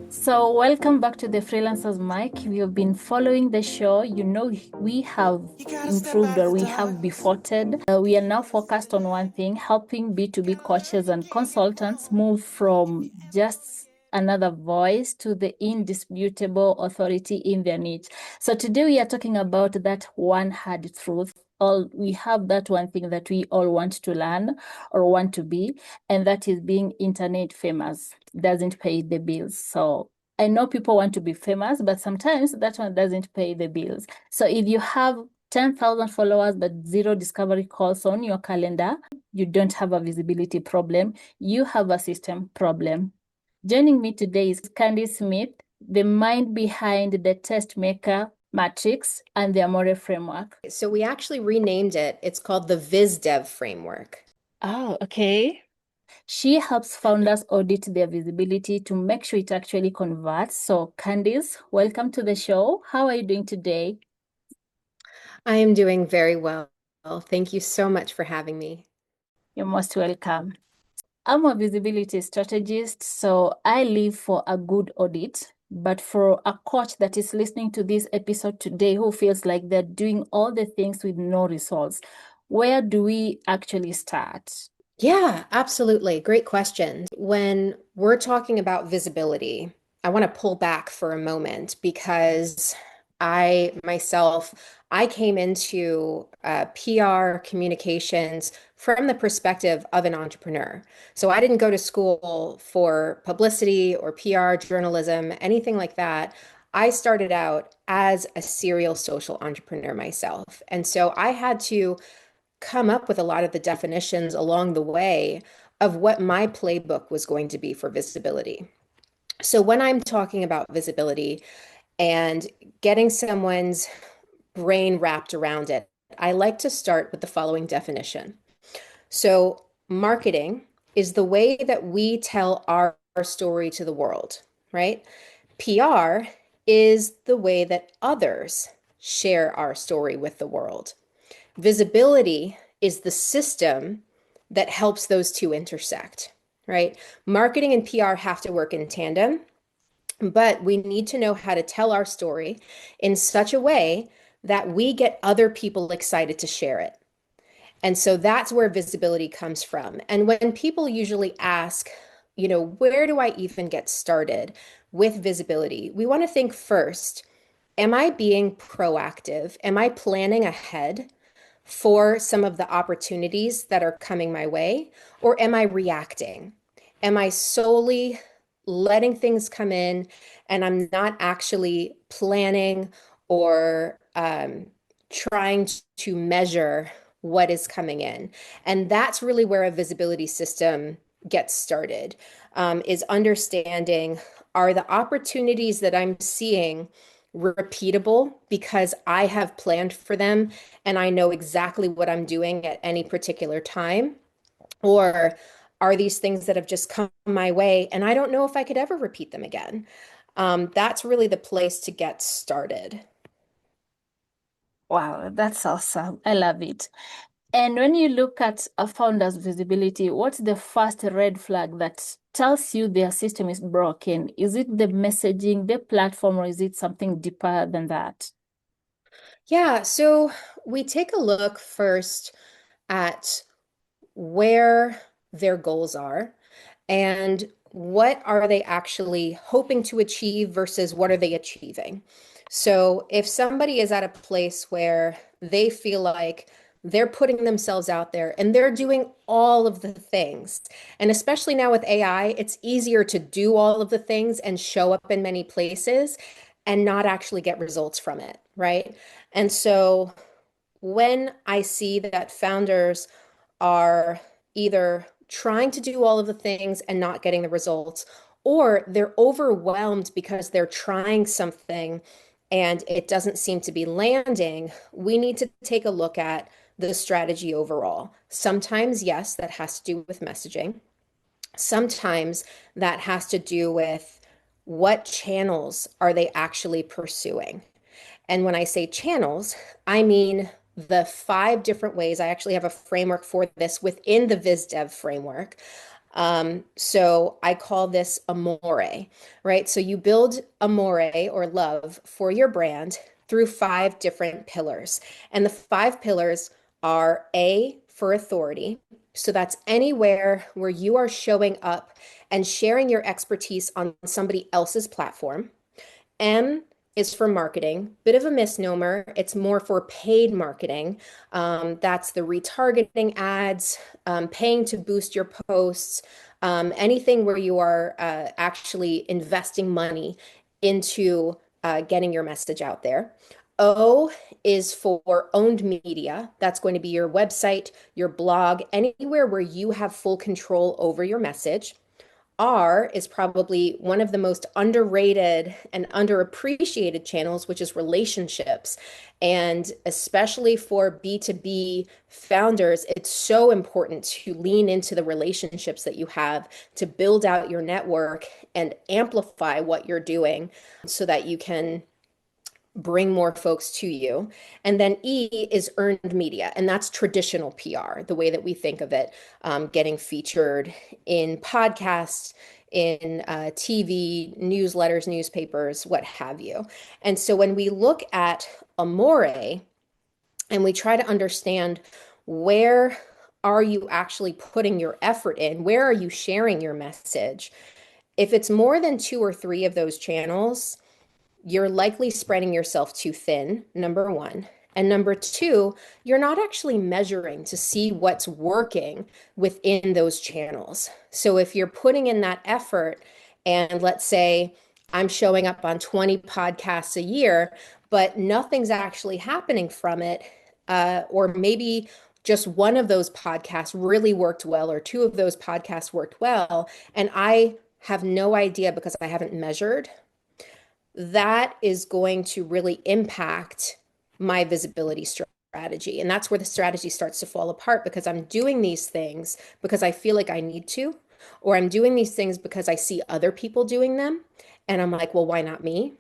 So, welcome back to the Freelancers Mic. If you've been following the show, you know we have improved or we have beforted. We are now focused on one thing, helping B2B coaches and consultants move from just another voice to the indisputable authority in their niche. So, today we are talking about that one hard truth. All we have that one thing that we all want to learn or want to be, and that is being internet famous doesn't pay the bills. So I know people want to be famous, but sometimes that one doesn't pay the bills. So if you have 10,000 followers but zero discovery calls on your calendar, you don't have a visibility problem. You have a system problem. Joining me today is Candice Smith, the mind behind the test maker matrix and the Amore framework. So we actually renamed it. It's called the VizDev Framework. Oh, okay. She helps founders audit their visibility to make sure it actually converts. So, Candice, welcome to the show. How are you doing today? I am doing very well. Thank you so much for having me. You're most welcome. I'm a visibility strategist, so I live for a good audit. But for a coach that is listening to this episode today who feels like they're doing all the things with no results, where do we actually start? Yeah, absolutely. Great question. When we're talking about visibility, I want to pull back for a moment because I came into PR communications from the perspective of an entrepreneur. So I didn't go to school for publicity or PR, journalism, anything like that. I started out as a serial social entrepreneur myself. And so I had to come up with a lot of the definitions along the way of what my playbook was going to be for visibility. So when I'm talking about visibility and getting someone's brain wrapped around it, I like to start with the following definition. So, marketing is the way that we tell our story to the world, right? PR is the way that others share our story with the world. Visibility is the system that helps those two intersect, right? Marketing and PR have to work in tandem, but we need to know how to tell our story in such a way that we get other people excited to share it. And so that's where visibility comes from. And when people usually ask, where do I even get started with visibility? We want to think first, am I being proactive? Am I planning ahead for some of the opportunities that are coming my way? Or am I reacting? Am I solely letting things come in and I'm not actually planning or trying to measure what is coming in? And that's really where a visibility system gets started, is understanding, are the opportunities that I'm seeing repeatable because I have planned for them and I know exactly what I'm doing at any particular time? Or are these things that have just come my way and I don't know if I could ever repeat them again? That's really the place to get started. Wow, that's awesome. I love it. And when you look at a founder's visibility, what's the first red flag that tells you their system is broken? Is it the messaging, the platform, or is it something deeper than that? Yeah, so we take a look first at where their goals are and what are they actually hoping to achieve versus what are they achieving. So if somebody is at a place where they feel like they're putting themselves out there and they're doing all of the things, and especially now with AI, it's easier to do all of the things and show up in many places and not actually get results from it, right? And so when I see that founders are either trying to do all of the things and not getting the results, or they're overwhelmed because they're trying something and it doesn't seem to be landing, we need to take a look at the strategy overall. Sometimes, yes, that has to do with messaging. Sometimes that has to do with what channels are they actually pursuing. And when I say channels, I mean the 5 different ways. I actually have a framework for this within the VizDev framework So I call this Amore, right? So you build Amore or love for your brand through five different pillars. And the five pillars are A, for authority. So that's anywhere where you are showing up and sharing your expertise on somebody else's platform. M is for marketing, bit of a misnomer. It's more for paid marketing. That's the retargeting ads, paying to boost your posts, anything where you are actually investing money into getting your message out there. O is for owned media. That's going to be your website, your blog, anywhere where you have full control over your message. R is probably one of the most underrated and underappreciated channels, which is relationships. And especially for B2B founders, it's so important to lean into the relationships that you have to build out your network and amplify what you're doing so that you can bring more folks to you. And then E is earned media, and that's traditional PR, the way that we think of it, getting featured in podcasts, in TV, newsletters, newspapers, what have you. And so when we look at Amore and we try to understand where are you actually putting your effort in, where are you sharing your message? If it's more than two or three of those channels, you're likely spreading yourself too thin, number one. And number two, you're not actually measuring to see what's working within those channels. So if you're putting in that effort, and let's say I'm showing up on 20 podcasts a year, but nothing's actually happening from it, or maybe just one of those podcasts really worked well, or two of those podcasts worked well, and I have no idea because I haven't measured, that is going to really impact my visibility strategy. And that's where the strategy starts to fall apart because I'm doing these things because I feel like I need to, or I'm doing these things because I see other people doing them. And I'm like, well, why not me?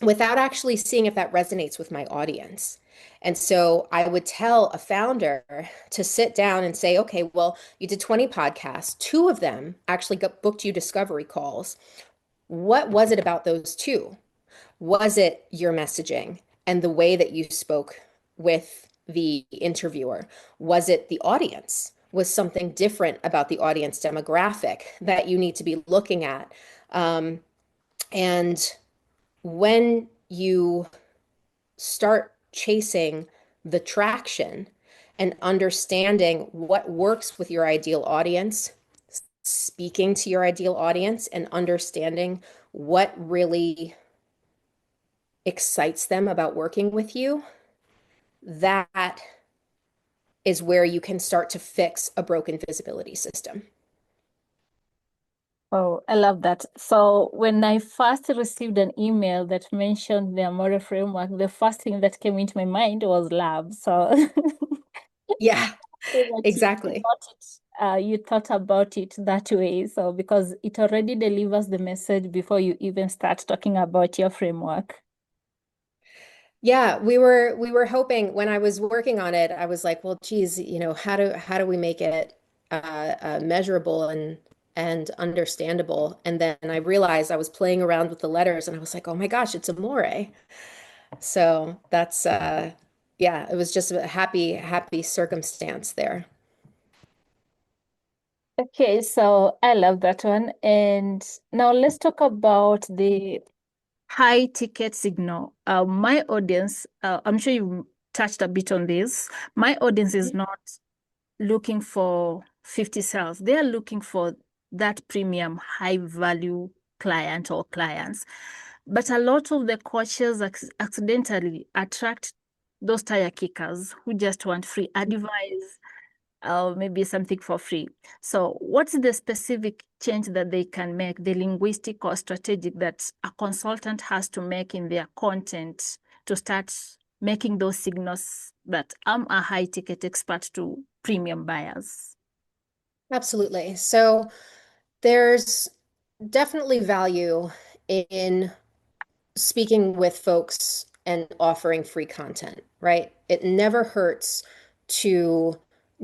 Without actually seeing if that resonates with my audience. And so I would tell a founder to sit down and say, okay, well, you did 20 podcasts. Two of them actually booked you discovery calls. What was it about those two? Was it your messaging and the way that you spoke with the interviewer? Was it the audience? Was something different about the audience demographic that you need to be looking at? And when you start chasing the traction and understanding what works with your ideal audience, speaking to your ideal audience, and understanding what really excites them about working with you, that is where you can start to fix a broken visibility system. Oh, I love that. So when I first received an email that mentioned the Amore framework, the first thing that came into my mind was love. So Yeah, that exactly. you thought about it that way. So because it already delivers the message before you even start talking about your framework. Yeah, we were hoping when I was working on it, I was like, well, geez, how do we make it measurable and understandable? And then I realized I was playing around with the letters, and I was like, oh my gosh, it's Amore. So that's yeah, it was just a happy circumstance there. Okay, so I love that one. And now let's talk about the high ticket signal. My audience, I'm sure you touched a bit on this. My audience is not looking for 50 sales. They are looking for that premium high value client or clients. But a lot of the coaches accidentally attract those tire kickers who just want free advice, maybe something for free. So what's the specific change that they can make, the linguistic or strategic that a consultant has to make in their content to start making those signals that I'm a high ticket expert to premium buyers? Absolutely. So there's definitely value in speaking with folks and offering free content, right? It never hurts to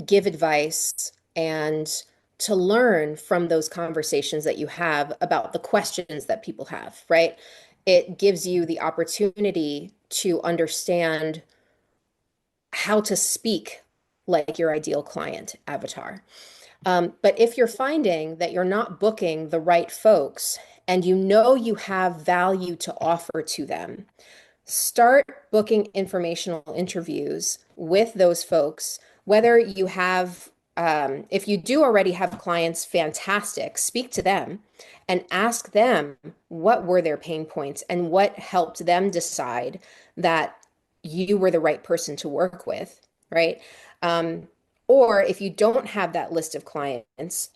give advice and to learn from those conversations that you have about the questions that people have, right? It gives you the opportunity to understand how to speak like your ideal client avatar. But if you're finding that you're not booking the right folks and you know you have value to offer to them, start booking informational interviews with those folks, whether you have, if you do already have clients, fantastic, speak to them and ask them what were their pain points and what helped them decide that you were the right person to work with, right? Um, or if you don't have that list of clients,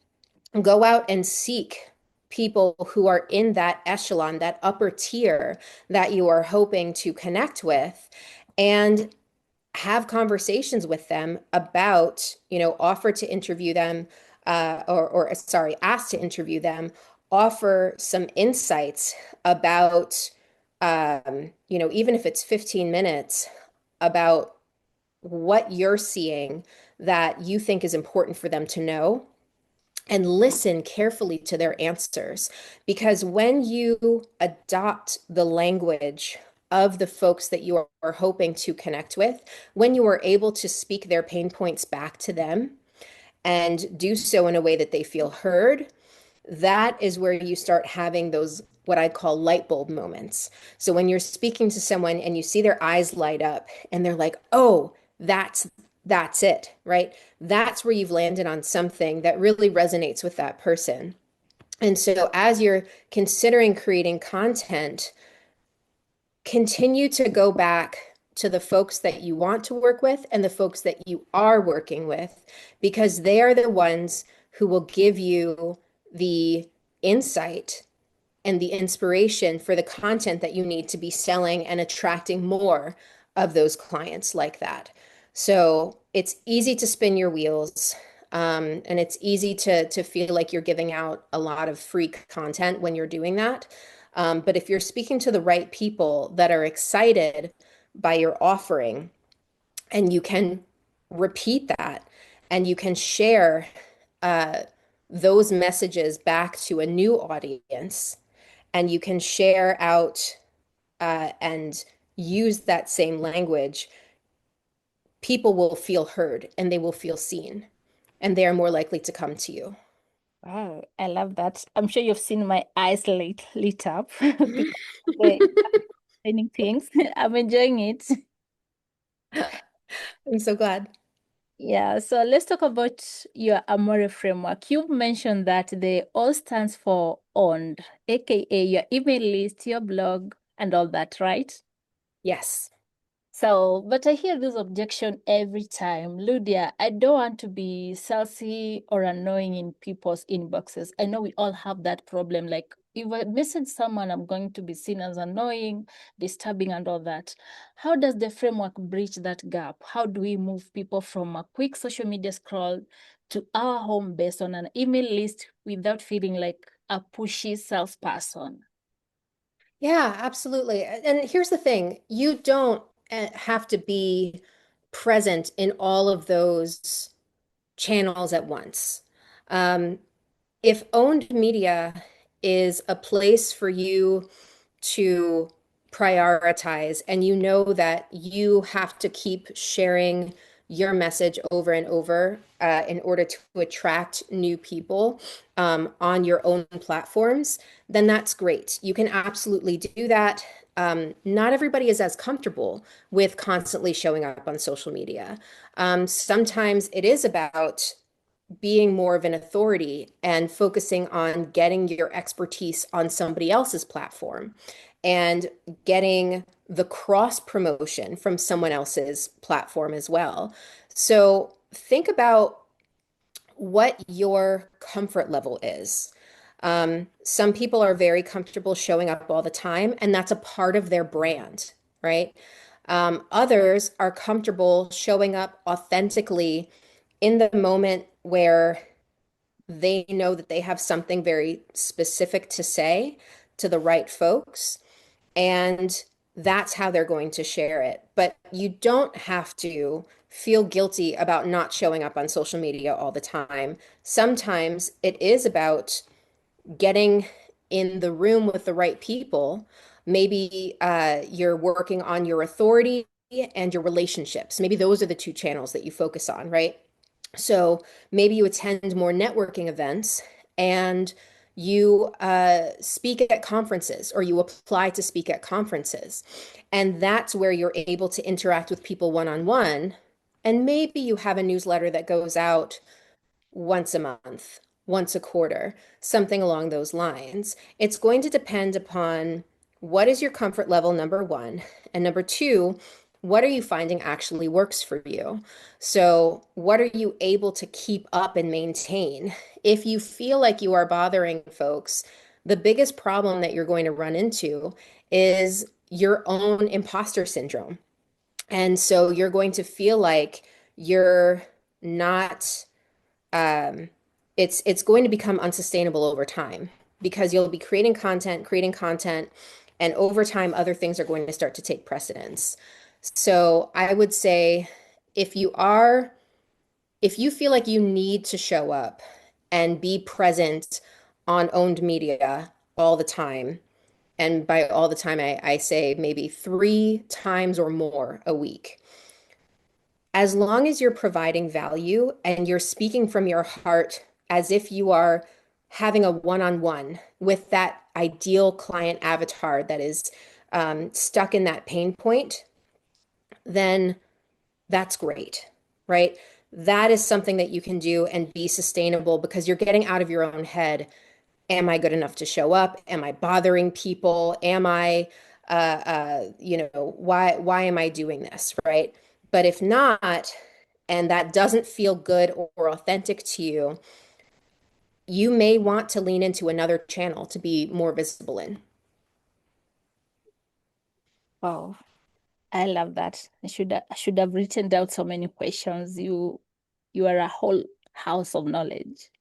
go out and seek people who are in that echelon, that upper tier that you are hoping to connect with, and have conversations with them about, offer to interview them, or sorry, ask to interview them, offer some insights about, even if it's 15 minutes, about what you're seeing that you think is important for them to know, and listen carefully to their answers. Because when you adopt the language of the folks that you are hoping to connect with, when you are able to speak their pain points back to them and do so in a way that they feel heard, that is where you start having those what I call light bulb moments. So when you're speaking to someone and you see their eyes light up and they're like, "Oh, that's it," right? That's where you've landed on something that really resonates with that person. And so as you're considering creating content, continue to go back to the folks that you want to work with and the folks that you are working with, because they are the ones who will give you the insight and the inspiration for the content that you need to be selling and attracting more of those clients like that. So it's easy to spin your wheels. And it's easy to feel like you're giving out a lot of free content when you're doing that. But if you're speaking to the right people that are excited by your offering, and you can repeat that and you can share uh, those messages back to a new audience, and you can share out and use that same language, people will feel heard and they will feel seen, and they are more likely to come to you. Wow, I love that. I'm sure you've seen my eyes lit up because of the explaining things. I'm enjoying it. I'm so glad. Yeah, so let's talk about your Amore framework. You've mentioned that the all stands for owned, aka your email list, your blog, and all that, right? Yes. So, but I hear this objection every time. Ludia, I don't want to be salty or annoying in people's inboxes. I know we all have that problem. Like, if I message someone, I'm going to be seen as annoying, disturbing, and all that. How does the framework bridge that gap? How do we move people from a quick social media scroll to our home based on an email list without feeling like a pushy salesperson? Yeah, absolutely. And here's the thing, you don't have to be present in all of those channels at once. Um, if owned media is a place for you to prioritize, and you know that you have to keep sharing your message over and over in order to attract new people on your own platforms, then that's great. You can absolutely do that. Not everybody is as comfortable with constantly showing up on social media. Sometimes it is about being more of an authority and focusing on getting your expertise on somebody else's platform and getting the cross promotion from someone else's platform as well. So think about what your comfort level is. Some people are very comfortable showing up all the time, and that's a part of their brand, right? Others are comfortable showing up authentically in the moment where they know that they have something very specific to say to the right folks, and that's how they're going to share it. But you don't have to feel guilty about not showing up on social media all the time. Sometimes it is about getting in the room with the right people. Maybe you're working on your authority and your relationships. Maybe those are the two channels that you focus on, right? So maybe you attend more networking events and you speak at conferences or you apply to speak at conferences. And that's where you're able to interact with people one-on-one. And maybe you have a newsletter that goes out once a month, once a quarter, something along those lines. It's going to depend upon what is your comfort level, number one, and number two, what are you finding actually works for you? So, what are you able to keep up and maintain? If you feel like you are bothering folks, the biggest problem that you're going to run into is your own imposter syndrome. And so you're going to feel like you're not it's going to become unsustainable over time because you'll be creating content, and over time, other things are going to start to take precedence. So I would say if you are, if you feel like you need to show up and be present on owned media all the time, and by all the time, I say maybe 3 times or more a week, as long as you're providing value and you're speaking from your heart as if you are having a one-on-one with that ideal client avatar that is stuck in that pain point, then that's great, right? That is something that you can do and be sustainable because you're getting out of your own head. Am I good enough to show up? Am I bothering people? Am I, why am I doing this, right? But if not, and that doesn't feel good or authentic to you, you may want to lean into another channel to be more visible in. Wow, I love that. I should have written down so many questions. You are a whole house of knowledge.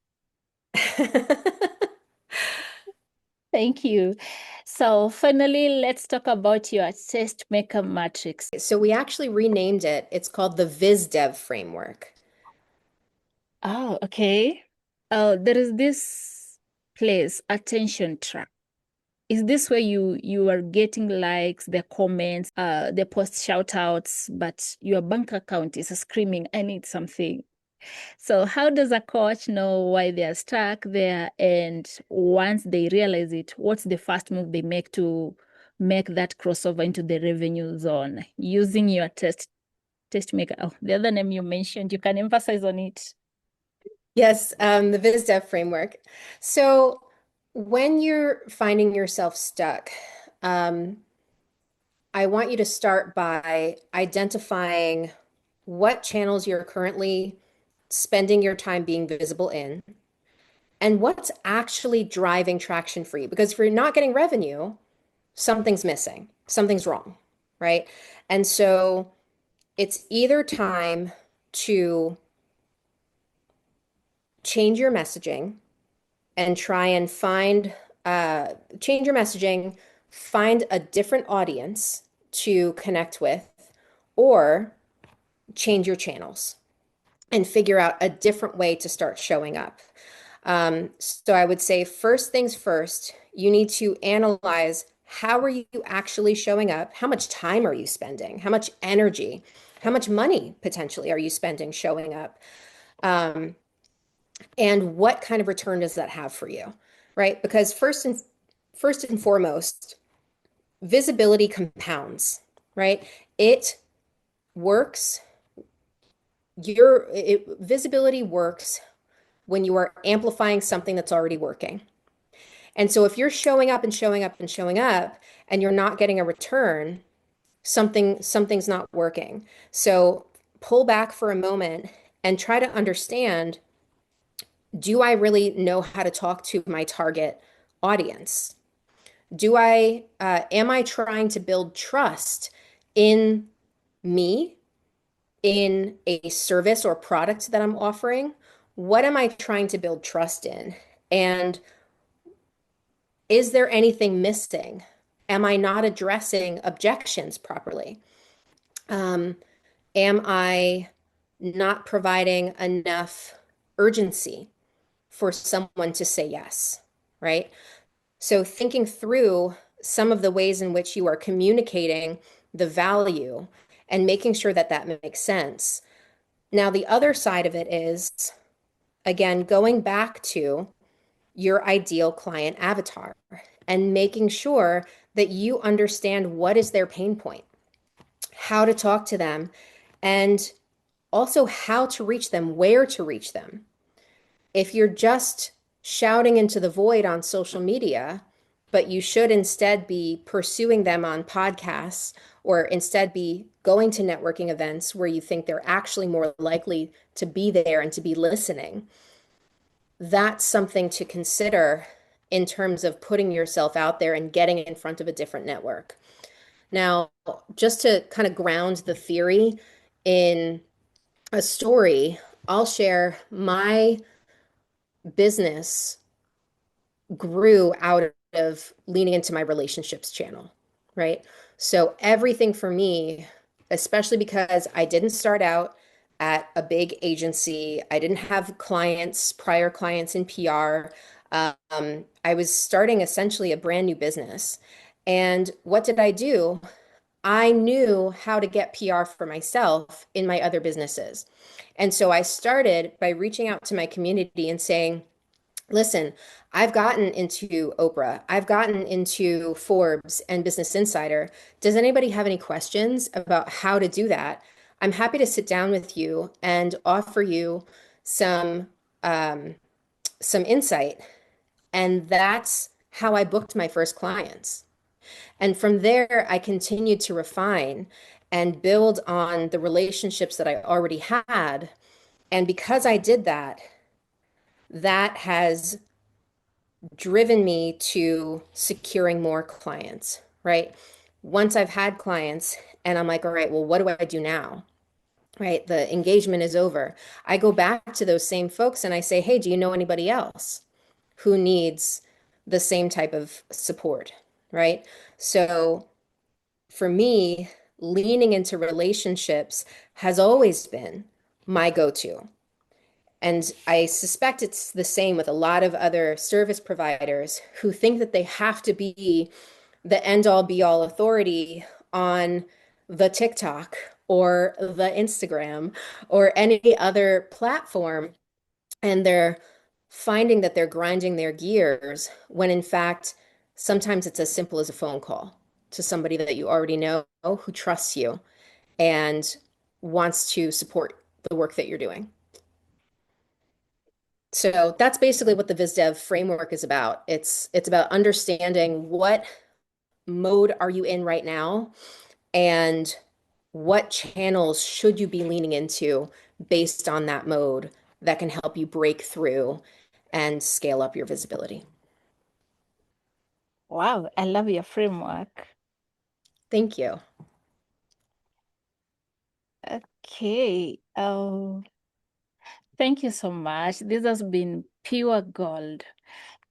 Thank you. So finally, let's talk about your test maker matrix. So we actually renamed it. It's called the VizDev Framework. Oh, okay. There is this place, attention track. Is this where you are getting likes, the comments, the post shout outs, but your bank account is screaming, I need something. So how does a coach know why they are stuck there? And once they realize it, what's the first move they make to make that crossover into the revenue zone using your test maker? Oh, the other name you mentioned, you can emphasize on it. Yes, the VizDev Framework. So when you're finding yourself stuck, um, I want you to start by identifying what channels you're currently spending your time being visible in and what's actually driving traction for you. Because if you're not getting revenue, something's missing, something's wrong, right? And so it's either time to change your messaging and try and change your messaging, find a different audience to connect with, or change your channels and figure out a different way to start showing up. So I would say first things first, you need to analyze how are you actually showing up? How much time are you spending? How much energy? How much money potentially are you spending showing up? Um, and what kind of return does that have for you? Right? Because first and foremost, visibility compounds, right? It works. Visibility works when you are amplifying something that's already working. And so if you're showing up and showing up and showing up and you're not getting a return, something's not working. So pull back for a moment and try to understand, do I really know how to talk to my target audience? Am I trying to build trust in me, in a service or product that I'm offering? What am I trying to build trust in? And is there anything missing? Am I not addressing objections properly? Um, am I not providing enough urgency for someone to say yes, right? So thinking through some of the ways in which you are communicating the value and making sure that that makes sense. Now, the other side of it is, again, going back to your ideal client avatar and making sure that you understand what is their pain point, how to talk to them, and also how to reach them, where to reach them. If you're just shouting into the void on social media, but you should instead be pursuing them on podcasts or instead be going to networking events where you think they're actually more likely to be there and to be listening, that's something to consider in terms of putting yourself out there and getting in front of a different network. Now, just to kind of ground the theory in a story, I'll share my business grew out of leaning into my relationships channel, right? So everything for me, especially because I didn't start out at a big agency, I didn't have clients, prior clients in PR. I was starting essentially a brand new business. And what did I do? I knew how to get PR for myself in my other businesses. And so I started by reaching out to my community and saying, listen, I've gotten into Oprah, I've gotten into Forbes and Business Insider. Does anybody have any questions about how to do that? I'm happy to sit down with you and offer you some um, some insight. And that's how I booked my first clients. And from there, I continued to refine and build on the relationships that I already had. And because I did that, that has driven me to securing more clients, right? Once I've had clients and I'm like, all right, well, what do I do now? Right? The engagement is over. I go back to those same folks and I say, hey, do you know anybody else who needs the same type of support? Right? So for me, leaning into relationships has always been my go-to. And I suspect it's the same with a lot of other service providers who think that they have to be the end all be all authority on the TikTok or the Instagram or any other platform. And they're finding that they're grinding their gears when in fact, sometimes it's as simple as a phone call to somebody that you already know who trusts you and wants to support the work that you're doing. So that's basically what the VizDev framework is about. It's about understanding what mode are you in right now and what channels should you be leaning into based on that mode that can help you break through and scale up your visibility. Wow, I love your framework. Thank you. Okay. Thank you so much. This has been pure gold.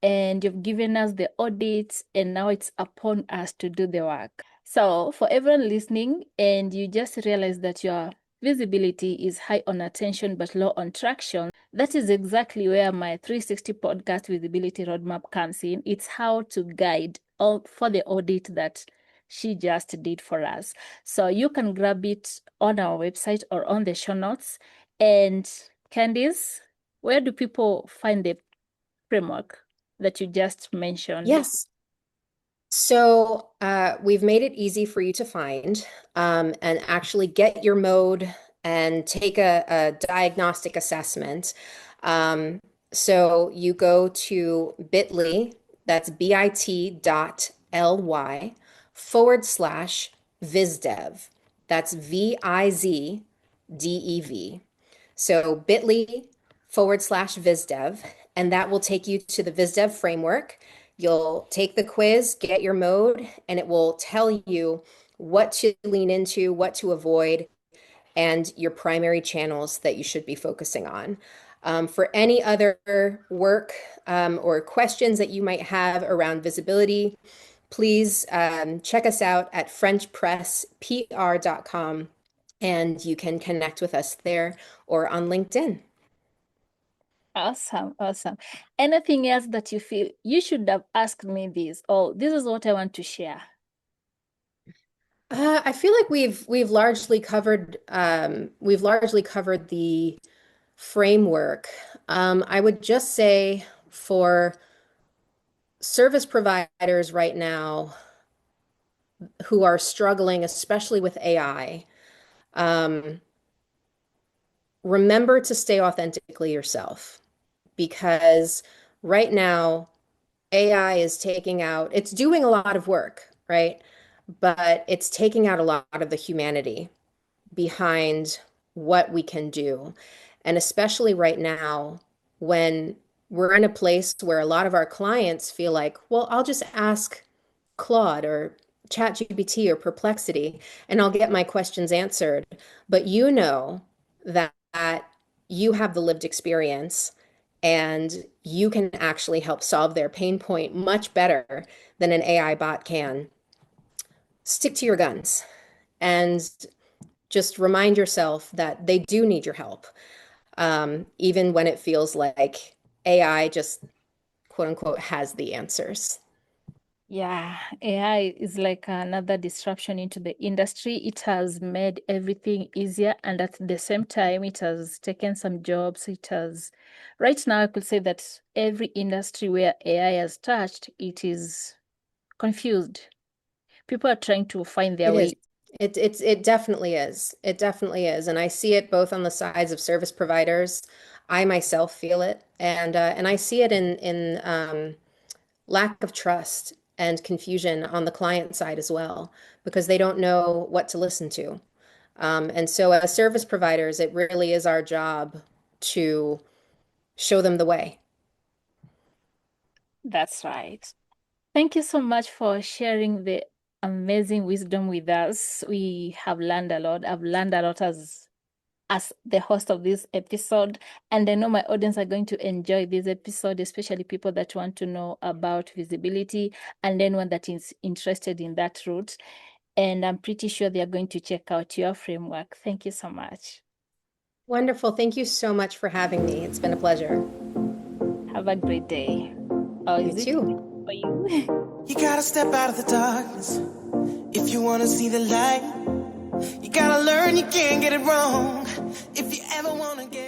And you've given us the audits, and now it's upon us to do the work. So for everyone listening, and you just realize that your visibility is high on attention but low on traction, that is exactly where my 360 podcast visibility roadmap comes in. It's how to guide all for the audit that she just did for us. So you can grab it on our website or on the show notes. And Candice, where do people find the framework that you just mentioned? Yes. So we've made it easy for you to find and actually get your mode and take a diagnostic assessment. So you go to bit.ly, that's bit.ly/VizDev. That's VizDev. So bit.ly/VizDev, and that will take you to the VizDev framework. You'll take the quiz, get your mode, and it will tell you what to lean into, what to avoid, and your primary channels that you should be focusing on. For any other work or questions that you might have around visibility, please check us out at FrenchPressPR.com. and you can connect with us there or on LinkedIn. Awesome, awesome. Anything else that you feel you should have asked me this, or this is what I want to share? I feel like we've largely covered the framework. I would just say for service providers right now who are struggling, especially with AI, remember to stay authentically yourself because right now AI is it's doing a lot of work, right? But it's taking out a lot of the humanity behind what we can do. And especially right now, when we're in a place where a lot of our clients feel like, well, I'll just ask Claude or ChatGPT or Perplexity and I'll get my questions answered. But you know that you have the lived experience and you can actually help solve their pain point much better than an AI bot can. Stick to your guns and just remind yourself that they do need your help, even when it feels like AI just quote unquote has the answers. Yeah, AI is like another disruption into the industry. It has made everything easier, and at the same time, it has taken some jobs. Right now, I could say that every industry where AI has touched, it is confused. People are trying to find their It is. way. It definitely is. It definitely is. And I see it both on the sides of service providers. I myself feel it, and I see it in lack of trust and confusion on the client side as well, because they don't know what to listen to. And so as service providers, it really is our job to show them the way. That's right. Thank you so much for sharing the amazing wisdom with us. We have learned a lot. I've learned a lot as the host of this episode, and I know my audience are going to enjoy this episode, especially people that want to know about visibility and anyone that is interested in that route. And I'm pretty sure they are going to check out your framework. Thank you so much. Wonderful. Thank you so much for having me. It's been a pleasure. Have a great day. Oh, You is it too. for you? You gotta step out of the darkness if you wanna see the light. You gotta learn you can't get it wrong if you ever wanna get